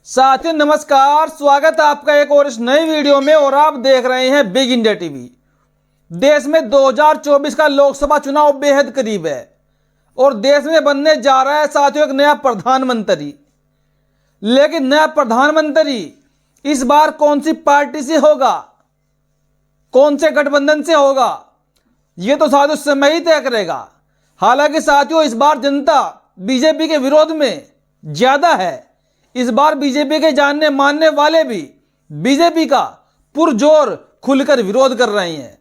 साथियों नमस्कार, स्वागत है आपका एक और इस नई वीडियो में। और आप देख रहे हैं बिग इंडिया टीवी। देश में 2024 का लोकसभा चुनाव बेहद करीब है और देश में बनने जा रहा है साथियों एक नया प्रधानमंत्री। लेकिन नया प्रधानमंत्री इस बार कौन सी पार्टी से होगा, कौन से गठबंधन से होगा, ये तो साथियों समय ही तय करेगा। हालांकि साथियों इस बार जनता बीजेपी के विरोध में ज्यादा है। इस बार बीजेपी के जानने मानने वाले भी बीजेपी का पुरजोर खुलकर विरोध कर रहे हैं।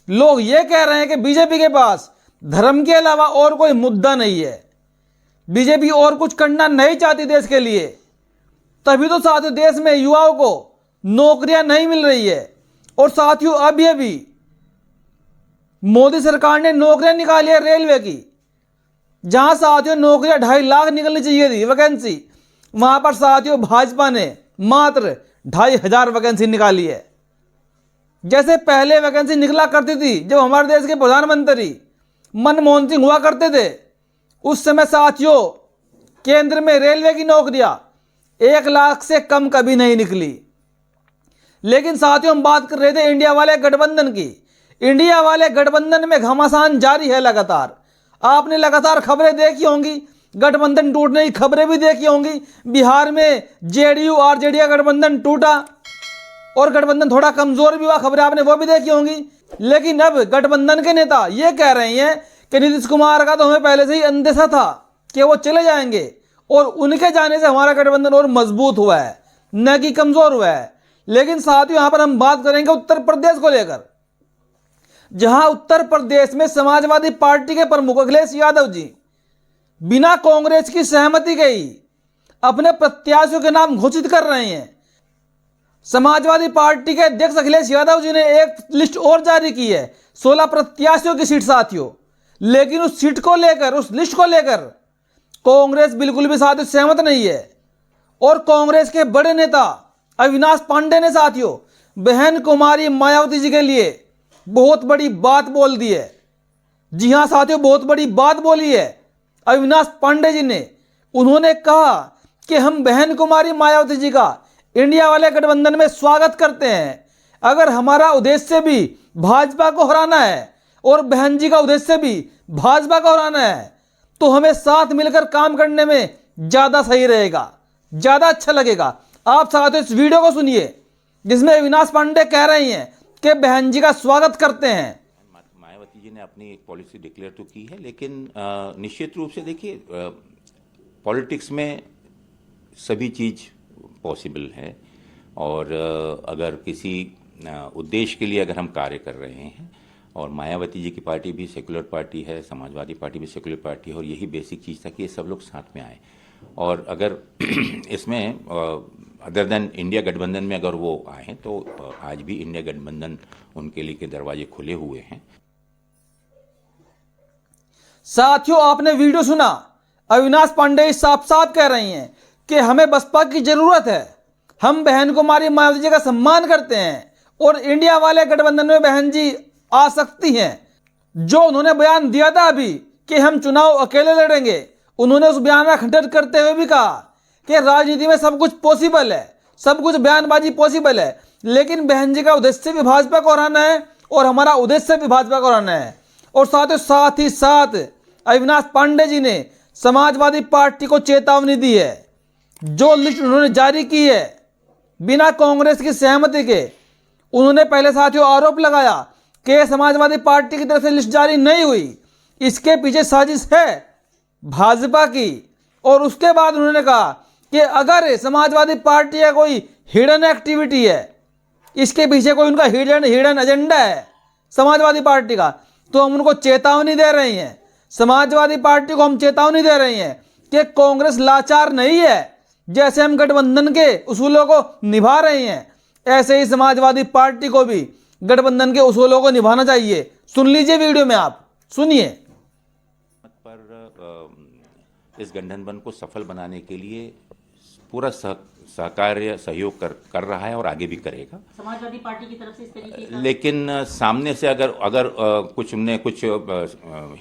लोग ये कह रहे हैं कि बीजेपी के पास धर्म के अलावा और कोई मुद्दा नहीं है। बीजेपी और कुछ करना नहीं चाहती देश के लिए, तभी तो साथियों देश में युवाओं को नौकरियां नहीं मिल रही है। और साथियों अब ये भी मोदी सरकार ने नौकरियां निकाली है रेलवे की, जहां साथियों नौकरियां 2.5 लाख निकलनी चाहिए थी वैकेंसी, वहां पर साथियों भाजपा ने मात्र 2,500 वैकेंसी निकाली है। जैसे पहले वैकेंसी निकला करती थी जब हमारे देश के प्रधानमंत्री मनमोहन सिंह हुआ करते थे, उस समय साथियों केंद्र में रेलवे की नौकरियां 1 लाख से कम कभी नहीं निकली। लेकिन साथियों हम बात कर रहे थे इंडिया वाले गठबंधन की। इंडिया वाले गठबंधन में घमासान जारी है लगातार। आपने लगातार खबरें देखी होंगी, गठबंधन टूटने की खबरें भी देखी होंगी। बिहार में जेडीयू आरजेडी का गठबंधन टूटा और गठबंधन थोड़ा कमजोर भी हुआ, खबरें आपने वो भी देखी होंगी। लेकिन अब गठबंधन के नेता ये कह रहे हैं कि नीतीश कुमार का तो हमें पहले से ही अंदेशा था कि वो चले जाएंगे और उनके जाने से हमारा गठबंधन और मजबूत हुआ है, न कि कमजोर हुआ है। लेकिन साथियों यहां पर हम बात करेंगे उत्तर प्रदेश को लेकर, जहां उत्तर प्रदेश में समाजवादी पार्टी के प्रमुख अखिलेश यादव जी बिना कांग्रेस की सहमति के ही अपने प्रत्याशियों के नाम घोषित कर रहे हैं। समाजवादी पार्टी के अध्यक्ष अखिलेश यादव जी ने एक लिस्ट और जारी की है 16 प्रत्याशियों की सीट साथियों। लेकिन उस सीट को लेकर, उस लिस्ट को लेकर कांग्रेस बिल्कुल भी साथियों सहमत नहीं है। और कांग्रेस के बड़े नेता अविनाश पांडे ने साथियों बहन कुमारी मायावती जी के लिए बहुत बड़ी बात बोल दी है। जी हां साथियों, बहुत बड़ी बात बोली है अविनाश पांडे जी ने। उन्होंने कहा कि हम बहन कुमारी मायावती जी का इंडिया वाले गठबंधन में स्वागत करते हैं। अगर हमारा उद्देश्य भी भाजपा को हराना है और बहन जी का उद्देश्य भी भाजपा को हराना है, तो हमें साथ मिलकर काम करने में ज्यादा सही रहेगा, ज्यादा अच्छा लगेगा। आप साथियों इस वीडियो को सुनिए जिसमें अविनाश पांडे कह रही हैं कि बहन जी का स्वागत करते हैं। मायावती जी ने अपनी एक पॉलिसी डिक्लेयर तो की है, लेकिन निश्चित रूप से देखिए पॉलिटिक्स में सभी चीज़ पॉसिबल है। और अगर किसी उद्देश्य के लिए अगर हम कार्य कर रहे हैं, और मायावती जी की पार्टी भी सेकुलर पार्टी है, समाजवादी पार्टी भी सेकुलर पार्टी है, और यही बेसिक चीज़ था कि ये सब लोग साथ में आए। और अगर इसमें अदर देन इंडिया गठबंधन में अगर वो आए तो आज भी इंडिया गठबंधन उनके लिए के दरवाजे खुले हुए हैं। साथियों आपने वीडियो सुना, अविनाश पांडे साफ साफ कह रही हैं कि हमें बसपा की जरूरत है, हम बहन कुमारी मायावती जी का सम्मान करते हैं और इंडिया वाले गठबंधन में बहन जी आ सकती हैं। जो उन्होंने बयान दिया था अभी कि हम चुनाव अकेले लड़ेंगे, उन्होंने उस बयान का खंडन करते हुए भी कहा कि राजनीति में सब कुछ पॉसिबल है, सब कुछ बयानबाजी पॉसिबल है, लेकिन बहन जी का उद्देश्य भी भाजपा को हराना है और हमारा उद्देश्य भी भाजपा को हराना है। और साथ ही साथ अविनाश पांडे जी ने समाजवादी पार्टी को चेतावनी दी है। जो लिस्ट उन्होंने जारी की है बिना कांग्रेस की सहमति के, उन्होंने पहले साथियों आरोप लगाया कि समाजवादी पार्टी की तरफ से लिस्ट जारी नहीं हुई, इसके पीछे साजिश है भाजपा की। और उसके बाद उन्होंने कहा कि अगर समाजवादी पार्टी का कोई हिडन एक्टिविटी है, इसके पीछे कोई उनका हिडन एजेंडा है समाजवादी पार्टी का, तो हम उनको चेतावनी दे रहे हैं, समाजवादी पार्टी को हम चेतावनी दे रहे हैं कि कांग्रेस लाचार नहीं है। जैसे हम गठबंधन के उसूलों को निभा रहे हैं, ऐसे ही समाजवादी पार्टी को भी गठबंधन के उसूलों को निभाना चाहिए। सुन लीजिए वीडियो में, आप सुनिए। पर इस गठबंधन को सफल बनाने के लिए पूरा सहकार्य सहयोग कर रहा है और आगे भी करेगा समाजवादी पार्टी की तरफ से इस तरीके का। लेकिन सामने से अगर कुछ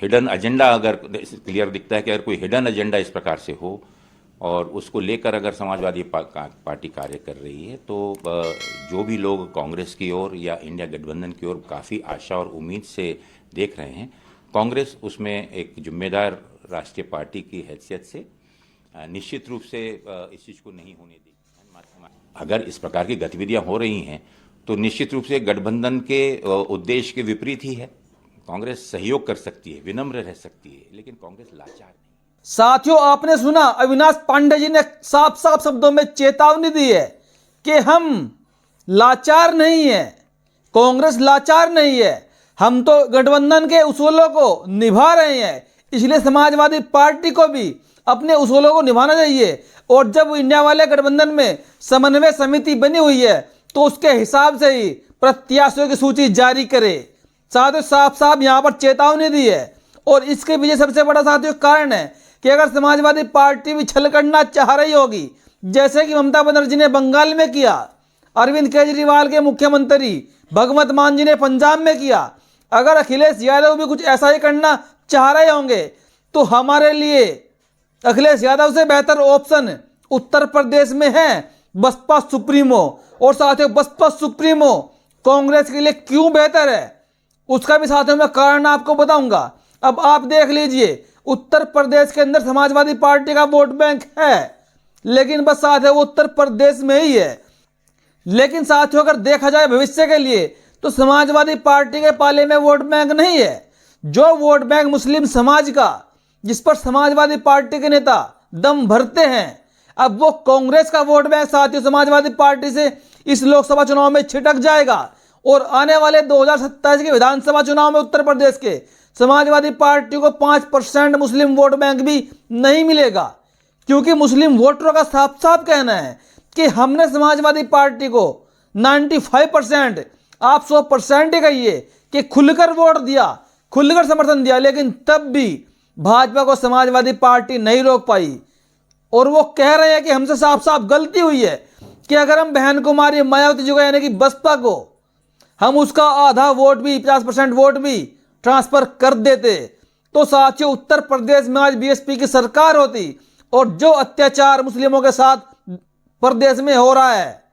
हिडन एजेंडा अगर क्लियर दिखता है कि अगर कोई हिडन एजेंडा इस प्रकार से हो, और उसको लेकर अगर समाजवादी पार्टी कार्य कर रही है तो जो भी लोग कांग्रेस की ओर या इंडिया गठबंधन की ओर काफ़ी आशा और उम्मीद से देख रहे हैं, कांग्रेस उसमें एक जिम्मेदार राष्ट्रीय पार्टी की हैसियत से निश्चित रूप से इस चीज़ को नहीं होने देगी। अगर इस प्रकार की गतिविधियां हो रही हैं तो निश्चित रूप से गठबंधन के उद्देश्य के विपरीत ही है। कांग्रेस सहयोग कर सकती है, विनम्र रह सकती है, लेकिन कांग्रेस लाचार नहीं। साथियों, आपने सुना अविनाश पांडे जी ने साफ साफ शब्दों में चेतावनी दी है कि हम लाचार नहीं है, कांग्रेस लाचार नहीं है, हम तो गठबंधन के उसूलों को निभा रहे हैं। इसलिए समाजवादी पार्टी को भी अपने उसूलों को निभाना चाहिए और जब इंडिया वाले गठबंधन में समन्वय समिति बनी हुई है तो उसके हिसाब से ही प्रत्याशियों की सूची जारी करे। साथियों, साफ साफ यहाँ पर चेतावनी दी है और इसके पीछे सबसे बड़ा साथियों कारण है कि अगर समाजवादी पार्टी भी छल करना चाह रही होगी, जैसे कि ममता बनर्जी ने बंगाल में किया, अरविंद केजरीवाल के मुख्यमंत्री भगवंत मान जी ने पंजाब में किया, अगर अखिलेश यादव भी कुछ ऐसा ही करना चाह रहे होंगे तो हमारे लिए अखिलेश यादव से बेहतर ऑप्शन उत्तर प्रदेश में है बसपा सुप्रीमो। और साथियों, बसपा सुप्रीमो कांग्रेस के लिए क्यों बेहतर है उसका भी साथियों मैं कारण आपको बताऊंगा। अब आप देख लीजिए, उत्तर प्रदेश के अंदर समाजवादी पार्टी का वोट बैंक है, लेकिन बस साथियों वो उत्तर प्रदेश में ही है। लेकिन साथियों अगर देखा जाए भविष्य के लिए तो समाजवादी पार्टी के पाले में वोट बैंक नहीं है। जो वोट बैंक मुस्लिम समाज का, जिस पर समाजवादी पार्टी के नेता दम भरते हैं, अब वो कांग्रेस का वोट बैंक साथियों समाजवादी पार्टी से इस लोकसभा चुनाव में छिटक जाएगा और आने वाले 2027 के विधानसभा चुनाव में उत्तर प्रदेश के समाजवादी पार्टी को 5% मुस्लिम वोट बैंक भी नहीं मिलेगा, क्योंकि मुस्लिम वोटरों का साफ साफ कहना है कि हमने समाजवादी पार्टी को 95%, आप 100% ही कहिए कि खुलकर वोट दिया, खुलकर समर्थन दिया, लेकिन तब भी भाजपा को समाजवादी पार्टी नहीं रोक पाई। और वो कह रहे हैं कि हमसे साफ साफ गलती हुई है कि अगर हम बहन कुमारी मायावती जी को यानी कि बसपा को हम उसका आधा वोट भी 50% वोट भी ट्रांसफर कर देते तो साथियों उत्तर प्रदेश में आज बीएसपी की सरकार होती और जो अत्याचार मुस्लिमों के साथ प्रदेश में हो रहा है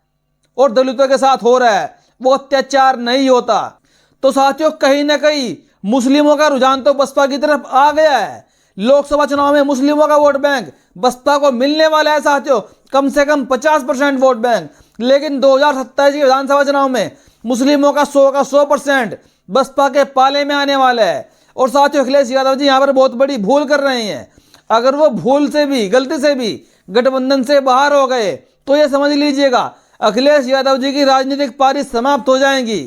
और दलितों के साथ हो रहा है वो अत्याचार नहीं होता। तो साथियों कहीं ना कहीं मुस्लिमों का रुझान तो बसपा की तरफ आ गया है। लोकसभा चुनाव में मुस्लिमों का वोट बैंक बसपा को मिलने वाला है साथियों, कम से कम 50% वोट बैंक। लेकिन 2027 के विधानसभा चुनाव में मुस्लिमों का 100% बसपा के पाले में आने वाला है। और साथियों अखिलेश यादव जी यहाँ पर बहुत बड़ी भूल कर रहे हैं। अगर वो भूल से भी, गलती से भी गठबंधन से बाहर हो गए तो ये समझ लीजिएगा अखिलेश यादव जी की राजनीतिक पारी समाप्त हो जाएंगी,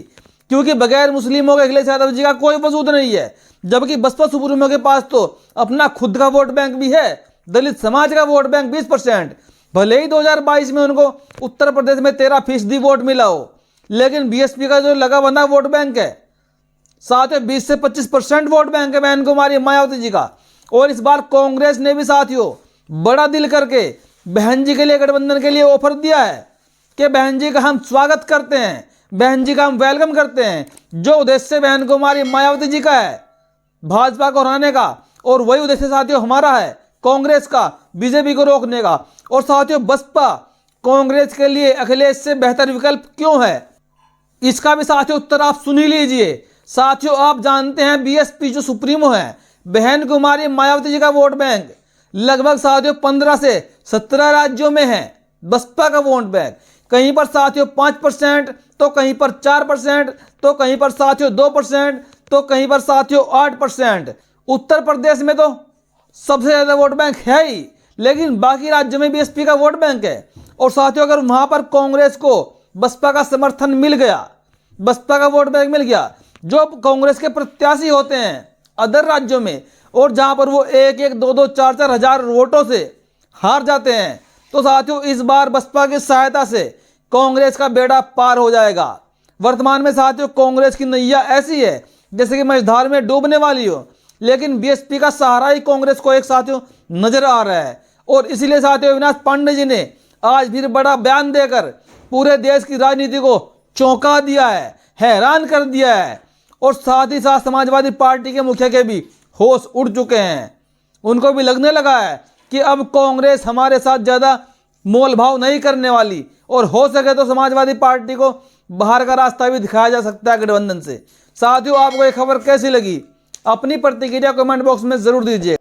क्योंकि बगैर मुस्लिमों के अखिलेश यादव जी का कोई वजूद नहीं है। जबकि बसपा सुप्रीमो के पास तो अपना खुद का वोट बैंक भी है, दलित समाज का वोट बैंक 20%। भले ही 2022 में उनको उत्तर प्रदेश में 13% वोट मिला हो, लेकिन बीएसपी का जो लगा बंधा वोट बैंक है साथियों 20 से 25% वोट बैंक है बहन कुमारी मायावती जी का। और इस बार कांग्रेस ने भी साथियों बड़ा दिल करके बहन जी के लिए, गठबंधन के लिए ऑफर दिया है कि बहन जी का हम स्वागत करते हैं, बहन जी का हम वेलकम करते हैं। जो उद्देश्य बहन कुमारी मायावती जी का है भाजपा को हराने का, और वही उद्देश्य साथियों हमारा है कांग्रेस का बीजेपी को रोकने का। और साथियों बसपा कांग्रेस के लिए अखिलेश से बेहतर विकल्प क्यों है, इसका भी साथियों उत्तर आप सुन ही लीजिए। साथियों आप जानते हैं बीएसपी जो सुप्रीमो है बहन कुमारी मायावती जी का वोट बैंक लगभग साथियों 15 से 17 राज्यों में है। बसपा का वोट बैंक कहीं पर साथियों 5%, तो कहीं पर 4%, तो कहीं पर साथियों 2%, तो कहीं पर साथियों 8%। उत्तर प्रदेश में तो सबसे ज्यादा वोट बैंक है ही, लेकिन बाकी राज्यों में बीएसपी का वोट बैंक है। और साथियों अगर वहां पर कांग्रेस को बसपा का समर्थन मिल गया, बसपा का वोट बैंक मिल गया, जो कांग्रेस के प्रत्याशी होते हैं अदर राज्यों में, और जहां पर वो 1-1, 2-2, 4-4 हजार वोटों से हार जाते हैं, तो साथियों इस बार बसपा की सहायता से कांग्रेस का बेड़ा पार हो जाएगा। वर्तमान में साथियों कांग्रेस की नैया ऐसी है जैसे कि मझधार में डूबने वाली हो, लेकिन बीएसपी का सहारा ही कांग्रेस को एक साथियों नजर आ रहा है। और इसीलिए साथियों अविनाश पांडे जी ने आज फिर बड़ा बयान देकर पूरे देश की राजनीति को चौंका दिया है, हैरान कर दिया है। और साथ ही साथ समाजवादी पार्टी के मुखिया के भी होश उड़ चुके हैं। उनको भी लगने लगा है कि अब कांग्रेस हमारे साथ ज़्यादा मोल भाव नहीं करने वाली और हो सके तो समाजवादी पार्टी को बाहर का रास्ता भी दिखाया जा सकता है गठबंधन से। साथियों, आपको ये खबर कैसी लगी? अपनी प्रतिक्रिया कमेंट बॉक्स में जरूर दीजिए।